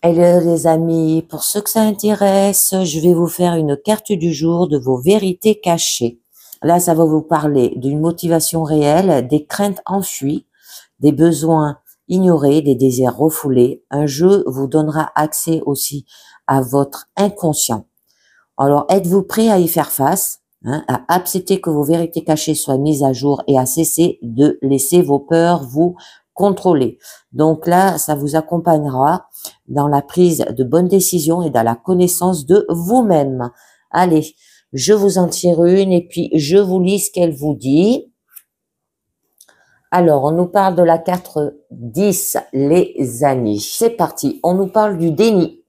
Hello les amis, pour ceux que ça intéresse, je vais vous faire une carte du jour de vos vérités cachées. Là, ça va vous parler d'une motivation réelle, des craintes enfuies, des besoins ignorés, des désirs refoulés. Un jeu vous donnera accès aussi à votre inconscient. Alors, êtes-vous prêt à y faire face, à accepter que vos vérités cachées soient mises à jour et à cesser de laisser vos peurs vous contrôler. Donc là, ça vous accompagnera dans la prise de bonnes décisions et dans la connaissance de vous-même. Allez, je vous en tire une et puis je vous lis ce qu'elle vous dit. Alors, on nous parle de la carte 10, les amis. C'est parti, on nous parle du déni.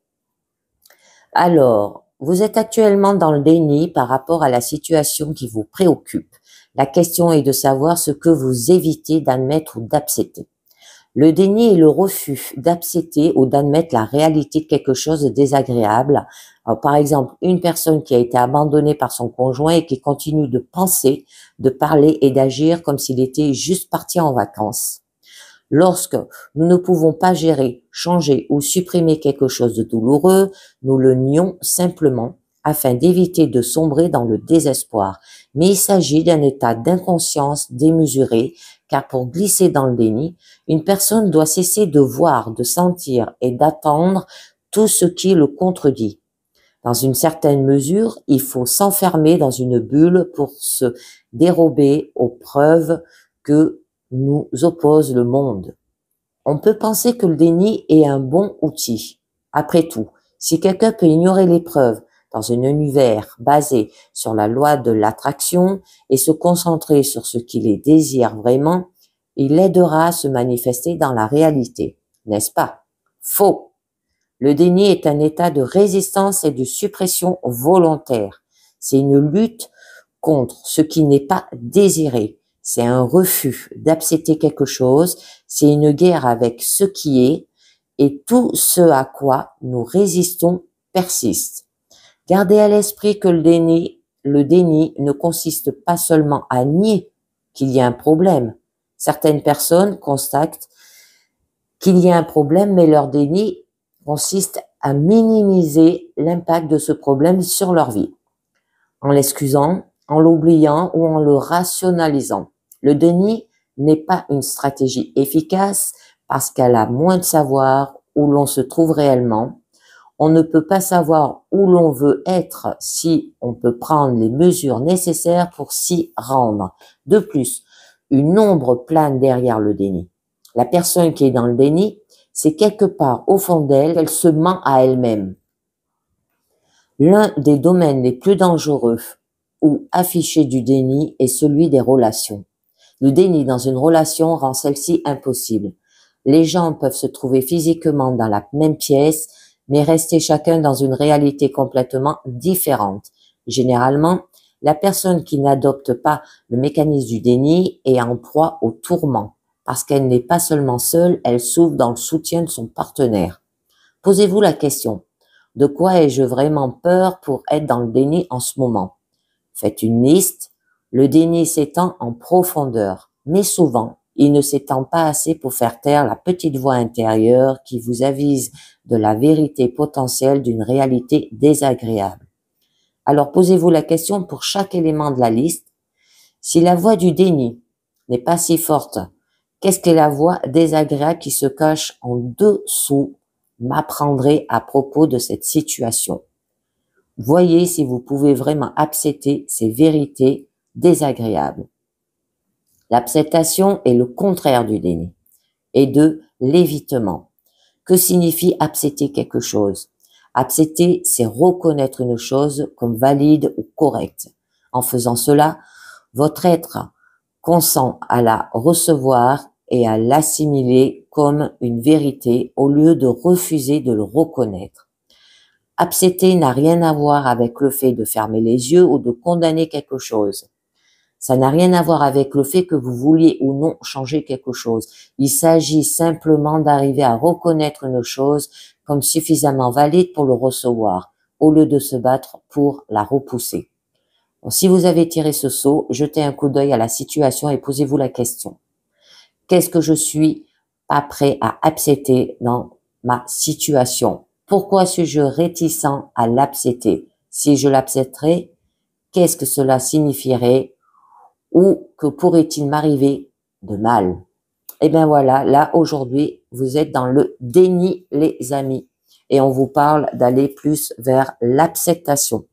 Alors, vous êtes actuellement dans le déni par rapport à la situation qui vous préoccupe. La question est de savoir ce que vous évitez d'admettre ou d'accepter. Le déni est le refus d'accepter ou d'admettre la réalité de quelque chose de désagréable. Alors, par exemple, une personne qui a été abandonnée par son conjoint et qui continue de penser, de parler et d'agir comme s'il était juste parti en vacances. Lorsque nous ne pouvons pas gérer, changer ou supprimer quelque chose de douloureux, nous le nions simplement afin d'éviter de sombrer dans le désespoir. Mais il s'agit d'un état d'inconscience démesuré, car pour glisser dans le déni, une personne doit cesser de voir, de sentir et d'attendre tout ce qui le contredit. Dans une certaine mesure, il faut s'enfermer dans une bulle pour se dérober aux preuves que nous oppose le monde. On peut penser que le déni est un bon outil. Après tout, si quelqu'un peut ignorer les preuves dans un univers basé sur la loi de l'attraction et se concentrer sur ce qu'il les désire vraiment, il l'aidera à se manifester dans la réalité, n'est-ce pas? Faux. Le déni est un état de résistance et de suppression volontaire. C'est une lutte contre ce qui n'est pas désiré. C'est un refus d'accepter quelque chose, c'est une guerre avec ce qui est, et tout ce à quoi nous résistons persiste. Gardez à l'esprit que le déni ne consiste pas seulement à nier qu'il y a un problème. Certaines personnes constatent qu'il y a un problème, mais leur déni consiste à minimiser l'impact de ce problème sur leur vie, en l'excusant, en l'oubliant ou en le rationalisant. Le déni n'est pas une stratégie efficace parce qu'elle a moins de savoir où l'on se trouve réellement. On ne peut pas savoir où l'on veut être si on peut prendre les mesures nécessaires pour s'y rendre. De plus, une ombre plane derrière le déni. La personne qui est dans le déni, c'est quelque part au fond d'elle qu'elle se ment à elle-même. L'un des domaines les plus dangereux ou affichés du déni est celui des relations. Le déni dans une relation rend celle-ci impossible. Les gens peuvent se trouver physiquement dans la même pièce, mais rester chacun dans une réalité complètement différente. Généralement, la personne qui n'adopte pas le mécanisme du déni est en proie au tourment, parce qu'elle n'est pas seulement seule, elle souffre dans le soutien de son partenaire. Posez-vous la question, de quoi ai-je vraiment peur pour être dans le déni en ce moment? Faites une liste. Le déni s'étend en profondeur, mais souvent, il ne s'étend pas assez pour faire taire la petite voix intérieure qui vous avise de la vérité potentielle d'une réalité désagréable. Alors posez-vous la question pour chaque élément de la liste. Si la voix du déni n'est pas si forte, qu'est-ce que la voix désagréable qui se cache en dessous m'apprendrait à propos de cette situation? Voyez si vous pouvez vraiment accepter ces vérités désagréables. L'acceptation est le contraire du déni et de l'évitement. Que signifie accepter quelque chose? Accepter, c'est reconnaître une chose comme valide ou correcte. En faisant cela, votre être consent à la recevoir et à l'assimiler comme une vérité au lieu de refuser de le reconnaître. Accepter n'a rien à voir avec le fait de fermer les yeux ou de condamner quelque chose. Ça n'a rien à voir avec le fait que vous vouliez ou non changer quelque chose. Il s'agit simplement d'arriver à reconnaître une chose comme suffisamment valide pour le recevoir, au lieu de se battre pour la repousser. Donc, si vous avez tiré ce sceau, jetez un coup d'œil à la situation et posez-vous la question. Qu'est-ce que je suis pas prêt à accepter dans ma situation? Pourquoi suis-je réticent à l'accepter? Si je l'accepterais, qu'est-ce que cela signifierait? Ou que pourrait-il m'arriver de mal? Et bien voilà, là aujourd'hui, vous êtes dans le déni, les amis. Et on vous parle d'aller plus vers l'acceptation.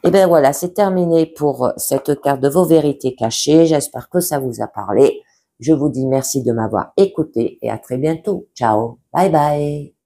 Et bien voilà, c'est terminé pour cette carte de vos vérités cachées. J'espère que ça vous a parlé. Je vous dis merci de m'avoir écouté et à très bientôt. Ciao, bye bye.